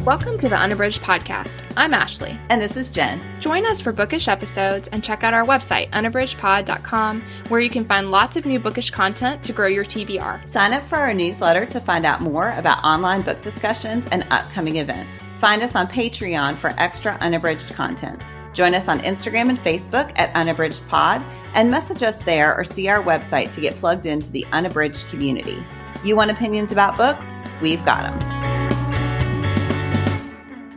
Welcome to the Unabridged podcast. I'm Ashley. And this is Jen. Join us for bookish episodes and check out our website, unabridgedpod.com, where you can find lots of new bookish content to grow your TBR. Sign up for our newsletter to find out more about online book discussions and upcoming events. Find us on Patreon for extra unabridged content. Join us on Instagram and Facebook at Unabridged Pod, and message us there or see our website to get plugged into the Unabridged community. You want opinions about books? We've got them.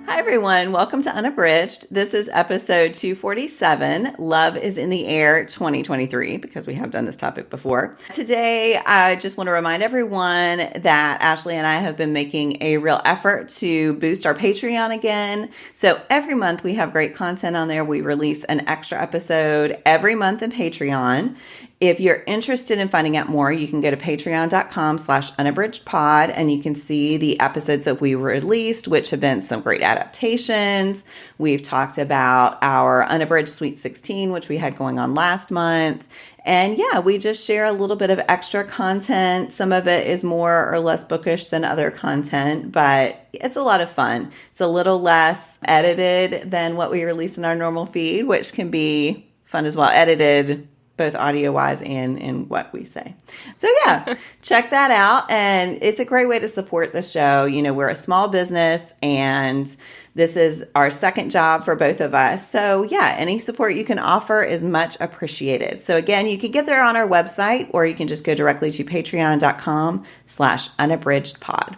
Hi, everyone. Welcome to Unabridged. This is episode 247, Love is in the Air 2023, because we have done this topic before. Today, I just want to remind everyone that Ashley and I have been making a real effort to boost our Patreon again. So every month we have great content on there. We release an extra episode every month in Patreon. If you're interested in finding out more, you can go to patreon.com/unabridgedpod, and you can see the episodes that we released, which have been some great adaptations. We've talked about our Unabridged Sweet 16, which we had going on last month. And yeah, we just share a little bit of extra content. Some of it is more or less bookish than other content, but it's a lot of fun. It's a little less edited than what we release in our normal feed, which can be fun as well. Edited both audio-wise and in what we say. So yeah, check that out. And it's a great way to support the show. You know, we're a small business and this is our second job for both of us. So yeah, any support you can offer is much appreciated. So again, you can get there on our website, or you can just go directly to patreon.com/unabridgedpod.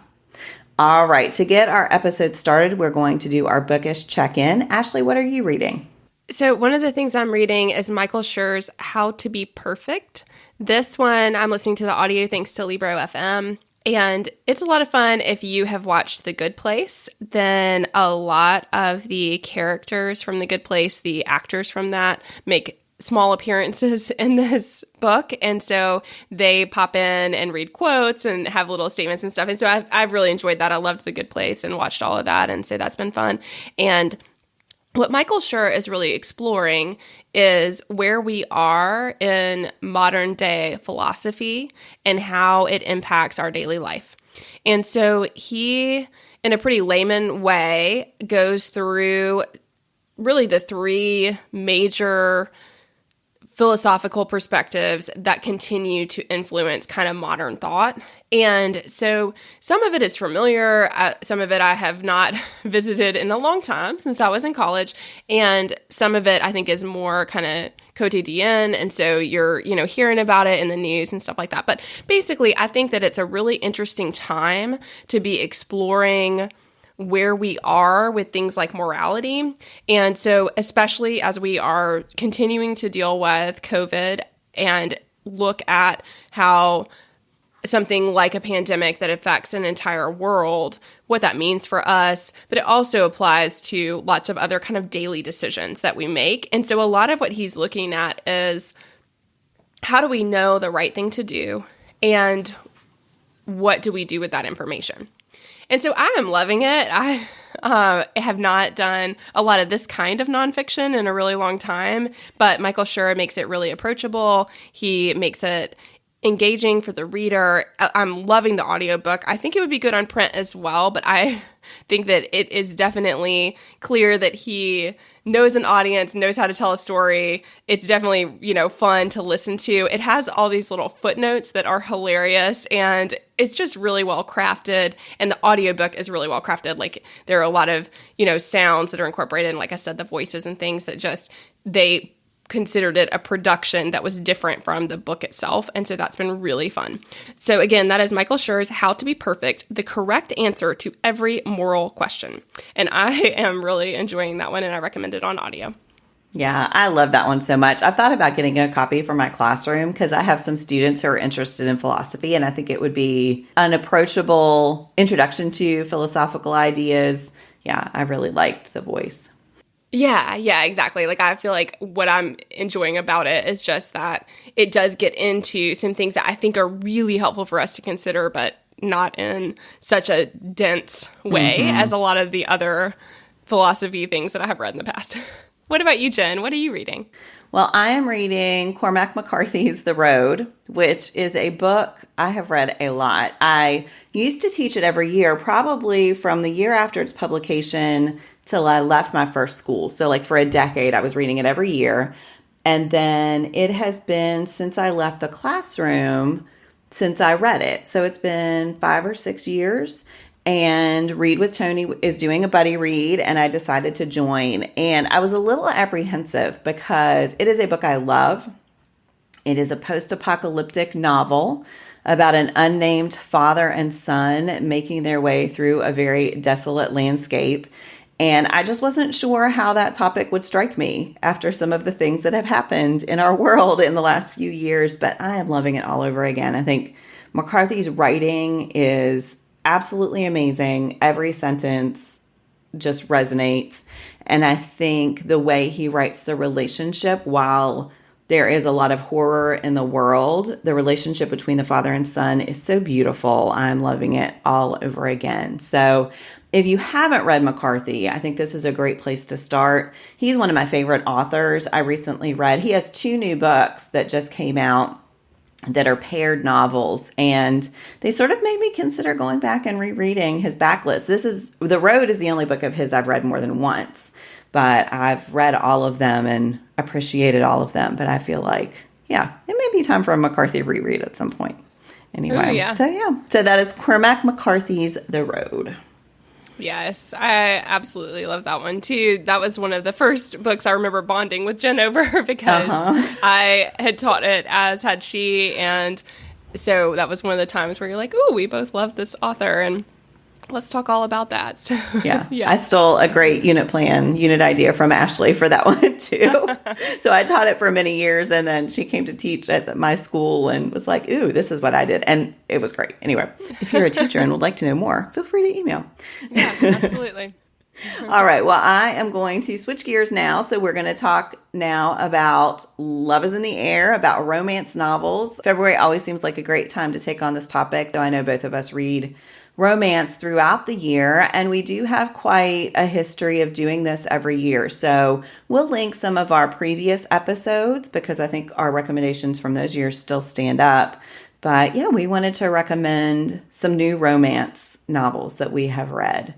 All right, to get our episode started, we're going to do our bookish check-in. Ashley, what are you reading? So one of the things I'm reading is Michael Schur's How to Be Perfect. This one, I'm listening to the audio thanks to Libro FM. And it's a lot of fun. If you have watched The Good Place, then a lot of the characters from The Good Place, the actors from that, make small appearances in this book. And so they pop in and read quotes and have little statements and stuff. And so I've really enjoyed that. I loved The Good Place and watched all of that. And so that's been fun. And what Michael Schur is really exploring is where we are in modern day philosophy and how it impacts our daily life. And so he, in a pretty layman way, goes through really the three major philosophical perspectives that continue to influence kind of modern thought. And so some of it is familiar. Some of it I have not visited in a long time since I was in college. And some of it I think is more kind of quotidien. And so you're, hearing about it in the news and stuff like that. But basically, I think that it's a really interesting time to be exploring where we are with things like morality. And so especially as we are continuing to deal with COVID and look at how something like a pandemic that affects an entire world, what that means for us, but it also applies to lots of other kind of daily decisions that we make. And so a lot of what he's looking at is, how do we know the right thing to do, and what do we do with that information? And so I am loving it. I have not done a lot of this kind of nonfiction in a really long time, but Michael Schur makes it really approachable. He makes it engaging for the reader. I'm loving the audiobook. I think it would be good on print as well, but I think that it is definitely clear that he knows an audience, knows how to tell a story. It's definitely, fun to listen to. It has all these little footnotes that are hilarious, and it's just really well crafted. And the audiobook is really well crafted. Like, there are a lot of, sounds that are incorporated, and like I said, the voices and things that they considered it a production that was different from the book itself. And so that's been really fun. So again, that is Michael Schur's How to Be Perfect, the correct answer to every moral question. And I am really enjoying that one, and I recommend it on audio. Yeah, I love that one so much. I've thought about getting a copy for my classroom because I have some students who are interested in philosophy, and I think it would be an approachable introduction to philosophical ideas. Yeah, I really liked the voice. Yeah, exactly. Like, I feel like what I'm enjoying about it is just that it does get into some things that I think are really helpful for us to consider, but not in such a dense way as a lot of the other philosophy things that I have read in the past. What about you, Jen? What are you reading? Well, I am reading Cormac McCarthy's The Road, which is a book I have read a lot. I used to teach it every year, probably from the year after its publication till I left my first school. So like for a decade, I was reading it every year. And then it has been since I left the classroom since I read it. So it's been 5 or 6 years. And Read with Tony is doing a buddy read, and I decided to join. And I was a little apprehensive because it is a book I love. It is a post-apocalyptic novel about an unnamed father and son making their way through a very desolate landscape. And I just wasn't sure how that topic would strike me after some of the things that have happened in our world in the last few years, but I am loving it all over again. I think McCarthy's writing is absolutely amazing. Every sentence just resonates. And I think the way he writes the relationship, while there is a lot of horror in the world, the relationship between the father and son is so beautiful. I'm loving it all over again. So if you haven't read McCarthy, I think this is a great place to start. He's one of my favorite authors. I recently read, he has 2 new books that just came out that are paired novels, and they sort of made me consider going back and rereading his backlist. The Road is the only book of his I've read more than once, but I've read all of them and appreciated all of them. But I feel like, yeah, it may be time for a McCarthy reread at some point. Anyway, Ooh, yeah. So that is Cormac McCarthy's The Road. Yes, I absolutely love that one too. That was one of the first books I remember bonding with Jen over because I had taught it, as had she. And so that was one of the times where you're like, oh, we both love this author and let's talk all about that. So, yeah. I stole a great unit idea from Ashley for that one too. So I taught it for many years, and then she came to teach at my school and was like, ooh, this is what I did. And it was great. Anyway, if you're a teacher and would like to know more, feel free to email. Yeah, absolutely. All right. Well, I am going to switch gears now. So we're going to talk now about Love is in the Air, about romance novels. February always seems like a great time to take on this topic, though I know both of us read romance throughout the year, and we do have quite a history of doing this every year. So we'll link some of our previous episodes because I think our recommendations from those years still stand up. But yeah, we wanted to recommend some new romance novels that we have read.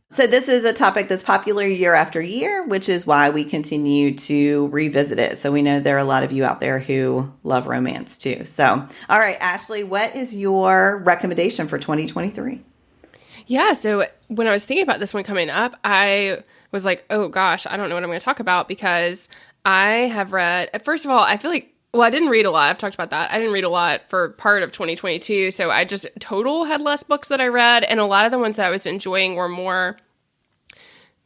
So this is a topic that's popular year after year, which is why we continue to revisit it. So we know there are a lot of you out there who love romance too. So, all right, Ashley, what is your recommendation for 2023? Yeah, so when I was thinking about this one coming up, I was like, oh gosh, I don't know what I'm going to talk about because I have read, first of all, I feel like, well, I didn't read a lot. I've talked about that. I didn't read a lot for part of 2022. So I just total had less books that I read. And a lot of the ones that I was enjoying were more,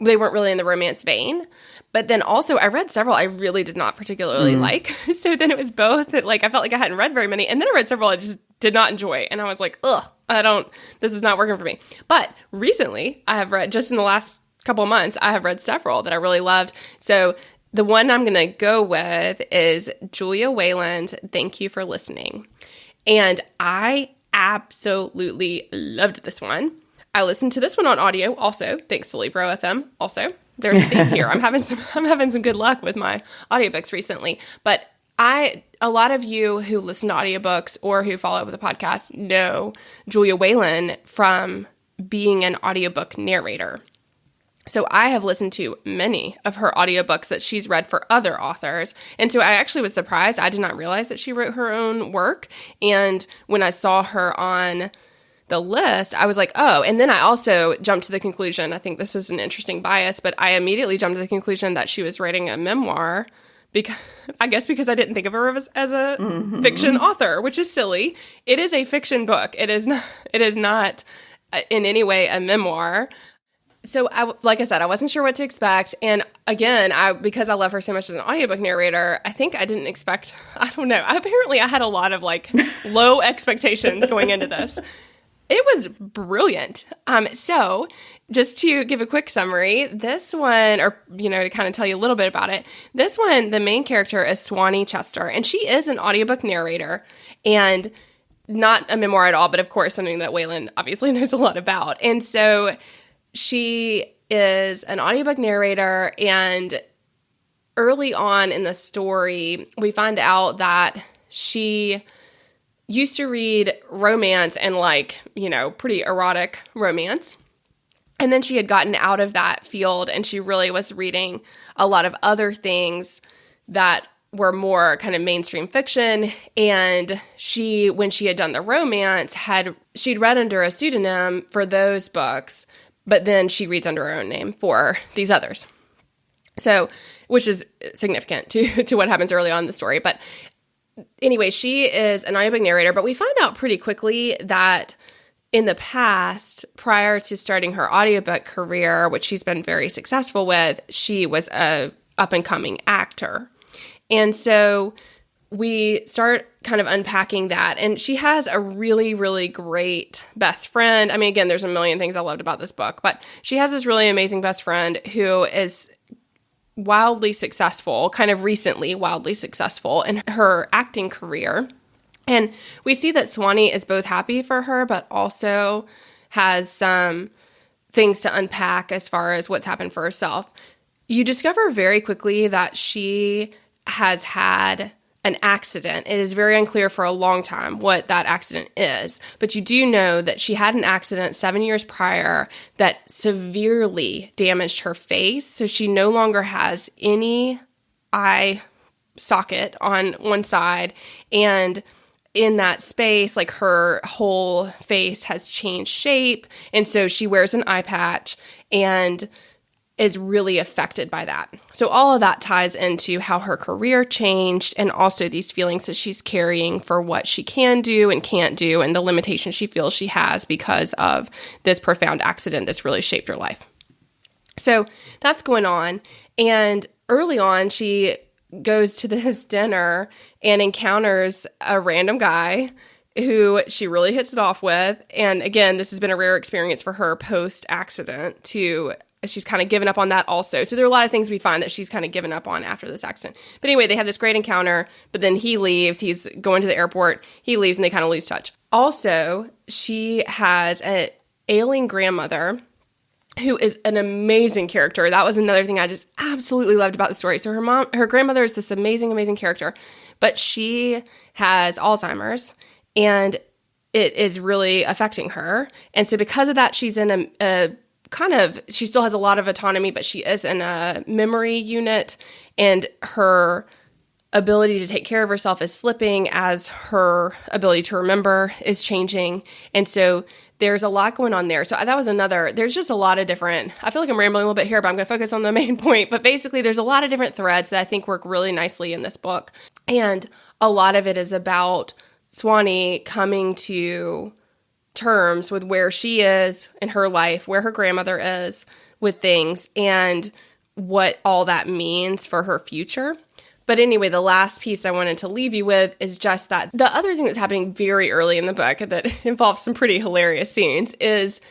they weren't really in the romance vein. But then also I read several I really did not particularly like. So then it was both that like I felt like I hadn't read very many. And then I read several I just did not enjoy. And I was like, ugh, this is not working for me. But recently I have read, just in the last couple of months, I have read several that I really loved. So the one I'm going to go with is Julia Wayland's Thank You for Listening. And I absolutely loved this one. I listened to this one on audio also, thanks to Libro FM also. There's a theme here. I'm having some good luck with my audiobooks recently. But a lot of you who listen to audiobooks or who follow up with the podcast know Julia Wayland from being an audiobook narrator. So I have listened to many of her audiobooks that she's read for other authors. And so I actually was surprised. I did not realize that she wrote her own work. And when I saw her on the list, I was like, oh, and then I also jumped to the conclusion, I think this is an interesting bias, but I immediately jumped to the conclusion that she was writing a memoir because I didn't think of her as a fiction author, which is silly. It is a fiction book. It is not in any way a memoir. So, like I said, I wasn't sure what to expect. And again, because I love her so much as an audiobook narrator, I think I didn't expect, I don't know. Apparently, I had a lot of like low expectations going into this. It was brilliant. So just to give a quick summary, this one, or, to kind of tell you a little bit about it, this one, the main character is Swanee Chester, and she is an audiobook narrator and not a memoir at all, but of course, something that Wayland obviously knows a lot about. And so she is an audiobook narrator, and early on in the story, we find out that she used to read romance and pretty erotic romance. And then she had gotten out of that field and she really was reading a lot of other things that were more kind of mainstream fiction. And when she had done the romance, she'd read under a pseudonym for those books, but then she reads under her own name for these others. So, which is significant to what happens early on in the story. But anyway, she is an audiobook narrator, but we find out pretty quickly that in the past, prior to starting her audiobook career, which she's been very successful with, she was a up-and-coming actor. And so we start kind of unpacking that. And she has a really, really great best friend. I mean, again, there's a million things I loved about this book, but she has this really amazing best friend who is wildly successful, kind of recently wildly successful in her acting career. And we see that Swanee is both happy for her, but also has some things to unpack as far as what's happened for herself. You discover very quickly that she has had an accident. It is very unclear for a long time what that accident is, but you do know that she had an accident 7 years prior that severely damaged her face, so she no longer has any eye socket on one side, and in that space, her whole face has changed shape, and so she wears an eye patch and is really affected by that. So all of that ties into how her career changed and also these feelings that she's carrying for what she can do and can't do and the limitations she feels she has because of this profound accident that's really shaped her life. So that's going on. And early on, she goes to this dinner and encounters a random guy who she really hits it off with. And again, this has been a rare experience for her post-accident she's kind of given up on that also. So there are a lot of things we find that she's kind of given up on after this accident. But anyway, they have this great encounter, but then he leaves. He's going to the airport. He leaves and they kind of lose touch. Also, she has an ailing grandmother who is an amazing character. That was another thing I just absolutely loved about the story. So her grandmother is this amazing, amazing character, but she has Alzheimer's and it is really affecting her. And so because of that, she's in she still has a lot of autonomy, but she is in a memory unit and her ability to take care of herself is slipping as her ability to remember is changing. And so there's a lot going on there. So that was there's just a lot of different, I feel like I'm rambling a little bit here, but I'm going to focus on the main point. But basically there's a lot of different threads that I think work really nicely in this book. And a lot of it is about Swanee coming to terms with where she is in her life, where her grandmother is with things, and what all that means for her future. But anyway, the last piece I wanted to leave you with is just that the other thing that's happening very early in the book that involves some pretty hilarious scenes is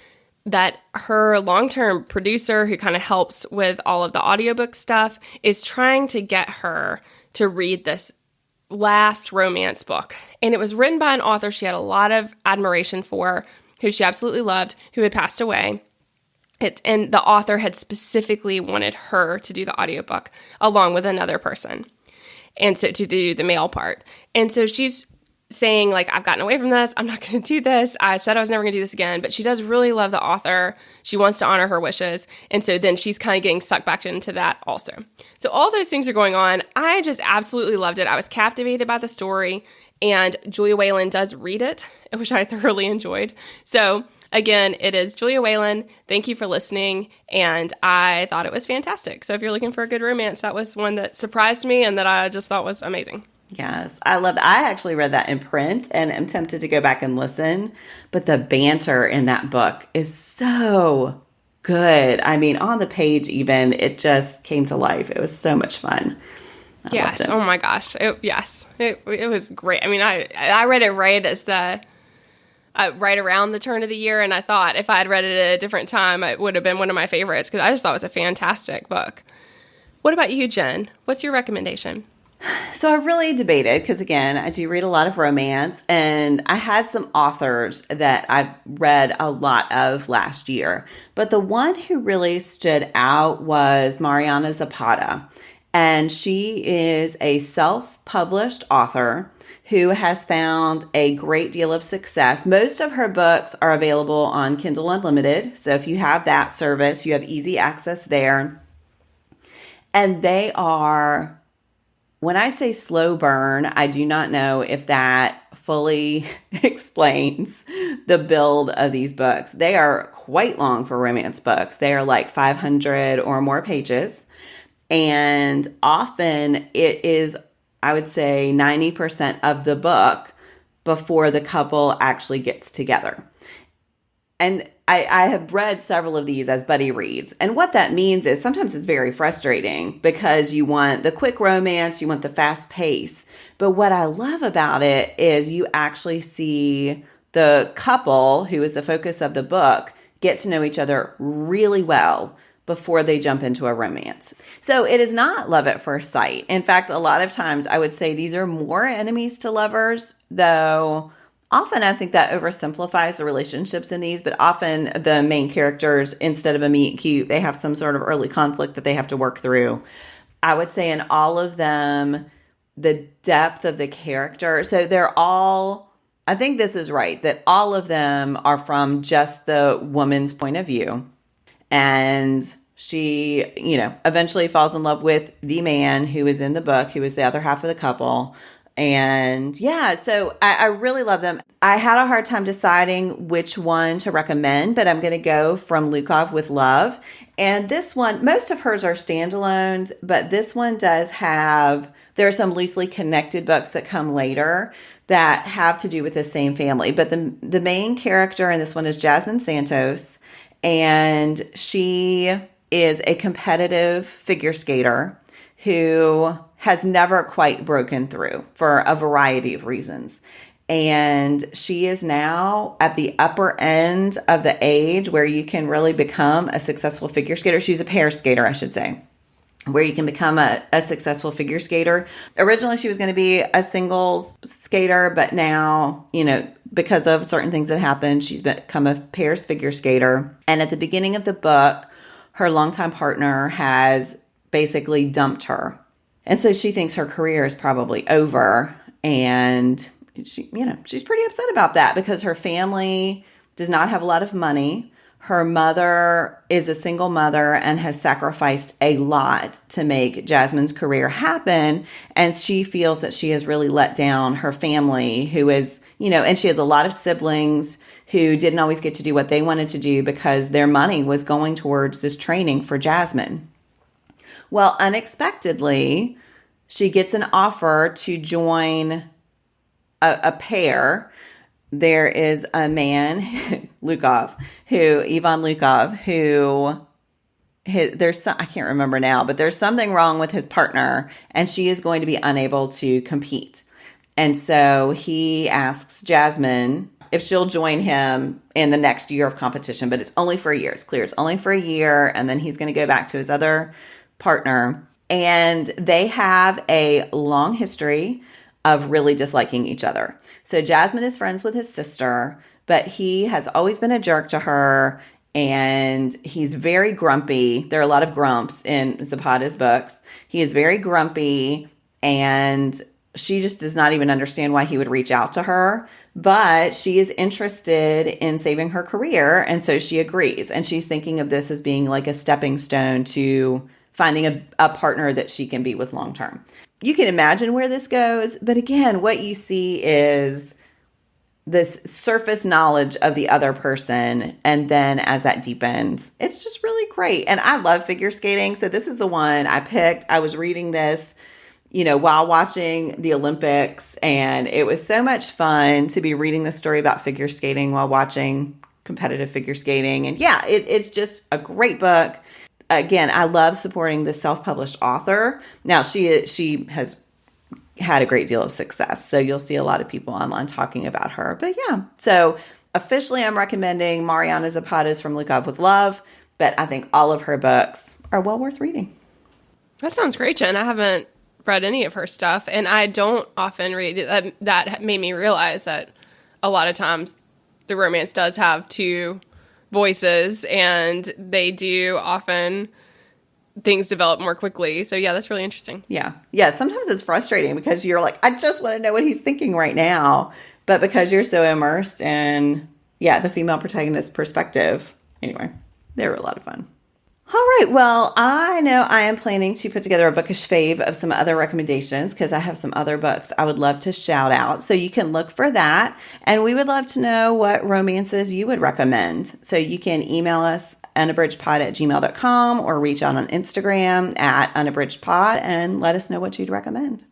that her long-term producer, who kind of helps with all of the audiobook stuff, is trying to get her to read this last romance book. And it was written by an author she had a lot of admiration for, who she absolutely loved, who had passed away. And the author had specifically wanted her to do the audiobook along with another person. And so to do the male part. And so she's saying, I've gotten away from this. I'm not going to do this. I said I was never going to do this again. But she does really love the author. She wants to honor her wishes. And so then she's kind of getting sucked back into that also. So all those things are going on. I just absolutely loved it. I was captivated by the story. And Julia Whalen does read it, which I thoroughly enjoyed. So again, it is Julia Whalen. Thank you for listening. And I thought it was fantastic. So if you're looking for a good romance, that was one that surprised me and that I just thought was amazing. Yes, I love that. I actually read that in print and am tempted to go back and listen, but the banter in that book is so good. I mean, on the page even, it just came to life. It was so much fun. Yes. Oh my gosh. It was great. I mean, I read it right as right around the turn of the year, and I thought if I had read it at a different time, it would have been one of my favorites because I just thought it was a fantastic book. What about you, Jen? What's your recommendation? So I really debated because, again, I do read a lot of romance, and I had some authors that I've read a lot of last year. But the one who really stood out was Mariana Zapata. And she is a self-published author who has found a great deal of success. Most of her books are available on Kindle Unlimited. So if you have that service, you have easy access there. And they are, when I say slow burn, I do not know if that fully explains the build of these books. They are quite long for romance books. They are like 500 or more pages. And often it is, I would say, 90% of the book before the couple actually gets together. And I have read several of these as buddy reads. And what that means is sometimes it's very frustrating because you want the quick romance, you want the fast pace. But what I love about it is you actually see the couple, who is the focus of the book, get to know each other really well before they jump into a romance. So it is not love at first sight. In fact, a lot of times I would say these are more enemies to lovers, though often I think that oversimplifies the relationships in these, but often the main characters, instead of a meet cute, they have some sort of early conflict that they have to work through. I would say in all of them, the depth of the character, so they're all, I think this is right, that all of them are from just the woman's point of view. And she, eventually falls in love with the man who is in the book, who is the other half of the couple. And yeah, so I really love them. I had a hard time deciding which one to recommend, but I'm going to go from Lukov with Love. And this one, most of hers are standalones, but this one does have, there are some loosely connected books that come later that have to do with the same family. But the main character in this one is Jasmine Santos, and she is a competitive figure skater who has never quite broken through for a variety of reasons. And she is now at the upper end of the age where you can really become a successful figure skater. She's a pair skater, I should say, where you can become a successful figure skater. Originally, she was going to be a singles skater, but now, because of certain things that happened, she's become a pairs figure skater. And at the beginning of the book, her longtime partner has basically dumped her. And so she thinks her career is probably over. And she's pretty upset about that because her family does not have a lot of money. Her mother is a single mother and has sacrificed a lot to make Jasmine's career happen. And she feels that she has really let down her family, who is, and she has a lot of siblings who didn't always get to do what they wanted to do because their money was going towards this training for Jasmine. Well, unexpectedly, she gets an offer to join a pair. There is a man, Ivan Lukov, I can't remember now, but there's something wrong with his partner, and she is going to be unable to compete. And so he asks Jasmine if she'll join him in the next year of competition, but it's only for a year. It's clear it's only for a year, and then he's going to go back to his other partner. And they have a long history of really disliking each other. So Jasmine is friends with his sister, but he has always been a jerk to her, and he's very grumpy. There are a lot of grumps in Zapata's books. He is very grumpy, and she just does not even understand why he would reach out to her. But she is interested in saving her career, and so she agrees. And she's thinking of this as being like a stepping stone to finding a partner that she can be with long term. You can imagine where this goes, but again, what you see is this surface knowledge of the other person, and then as that deepens, it's just really great. And I love figure skating, so this is the one I picked. I was reading this, while watching the Olympics, and it was so much fun to be reading the story about figure skating while watching competitive figure skating. And yeah, it's just a great book. Again, I love supporting the self-published author. Now, she has had a great deal of success, so you'll see a lot of people online talking about her. But yeah, so officially I'm recommending Mariana Zapata's From Lukov with Love, but I think all of her books are well worth reading. That sounds great, Jen. I haven't read any of her stuff, and I don't often read it. That made me realize that a lot of times the romance does have two voices, and they do often things develop more quickly. So yeah, that's really interesting. Yeah. Yeah. Sometimes it's frustrating because you're like, I just want to know what he's thinking right now. But because you're so immersed in, the female protagonist perspective. Anyway, they were a lot of fun. All right. Well, I know I am planning to put together a bookish fave of some other recommendations because I have some other books I would love to shout out. So you can look for that. And we would love to know what romances you would recommend. So you can email us unabridgedpod@gmail.com or reach out on Instagram @unabridgedpod and let us know what you'd recommend.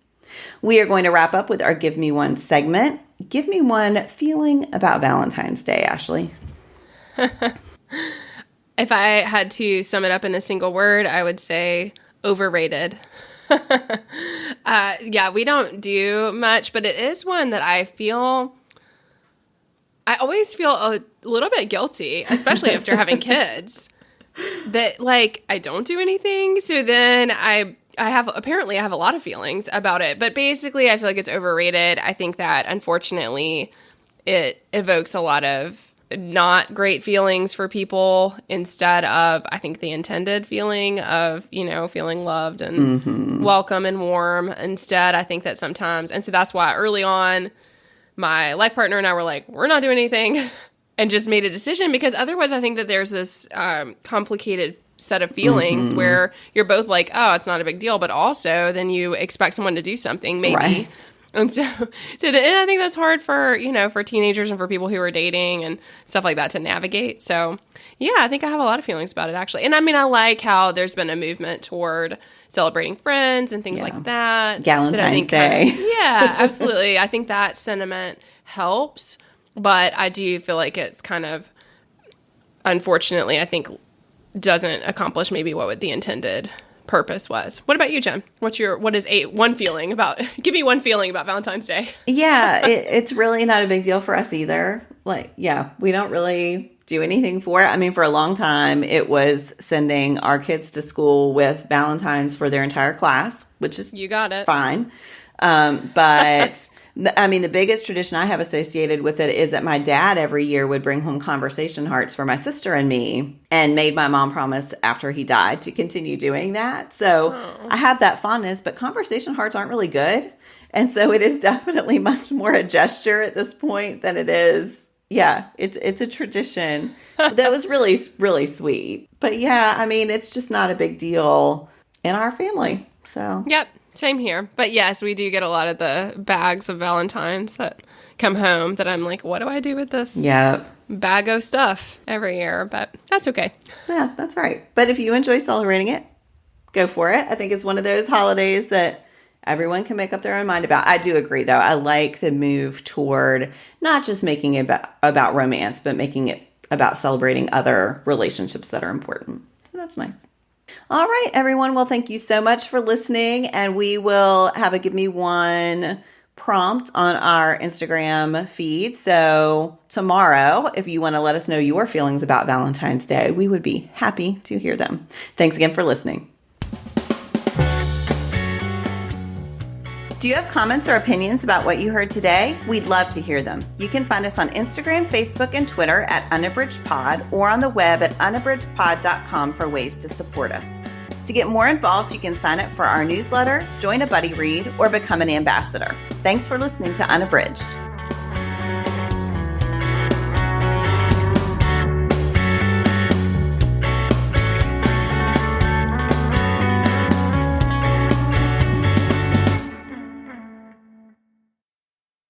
We are going to wrap up with our Give Me One segment. Give me one feeling about Valentine's Day, Ashley. If I had to sum it up in a single word, I would say overrated. We don't do much, but it is one that I always feel a little bit guilty, especially after having kids, that like I don't do anything. So then I have a lot of feelings about it, but basically I feel like it's overrated. I think that unfortunately it evokes a lot of not great feelings for people instead of, I think, the intended feeling of, feeling loved and welcome and warm. Instead, I think that sometimes, and so that's why early on, my life partner and I were like, we're not doing anything and just made a decision because otherwise I think that there's this complicated set of feelings where you're both like, oh, it's not a big deal, but also then you expect someone to do something maybe. Right. And so and I think that's hard for, for teenagers and for people who are dating and stuff like that to navigate. So, yeah, I think I have a lot of feelings about it, actually. And I mean, I like how there's been a movement toward celebrating friends and things like that. Valentine's Day. Yeah, absolutely. I think that sentiment helps. But I do feel like it's kind of, unfortunately, I think doesn't accomplish maybe what the intended purpose was. What about you, Jen? Give me one feeling about Valentine's Day. Yeah, it's really not a big deal for us either. We don't really do anything for it. I mean, for a long time, it was sending our kids to school with Valentines for their entire class, which is you got it fine. But the biggest tradition I have associated with it is that my dad every year would bring home conversation hearts for my sister and me and made my mom promise after he died to continue doing that. So I have that fondness, but conversation hearts aren't really good. And so it is definitely much more a gesture at this point than it is. Yeah, it's a tradition that was really, really sweet. But yeah, I mean, it's just not a big deal in our family. So yep. Same here. But yes, we do get a lot of the bags of Valentines that come home that I'm like, what do I do with this bag of stuff every year? But that's okay. Yeah, that's right. But if you enjoy celebrating it, go for it. I think it's one of those holidays that everyone can make up their own mind about. I do agree, though. I like the move toward not just making it about romance, but making it about celebrating other relationships that are important. So that's nice. All right, everyone. Well, thank you so much for listening. And we will have a Give Me One prompt on our Instagram feed. So tomorrow, if you want to let us know your feelings about Valentine's Day, we would be happy to hear them. Thanks again for listening. Do you have comments or opinions about what you heard today? We'd love to hear them. You can find us on Instagram, Facebook, and Twitter at UnabridgedPod or on the web at unabridgedpod.com for ways to support us. To get more involved, you can sign up for our newsletter, join a buddy read, or become an ambassador. Thanks for listening to Unabridged.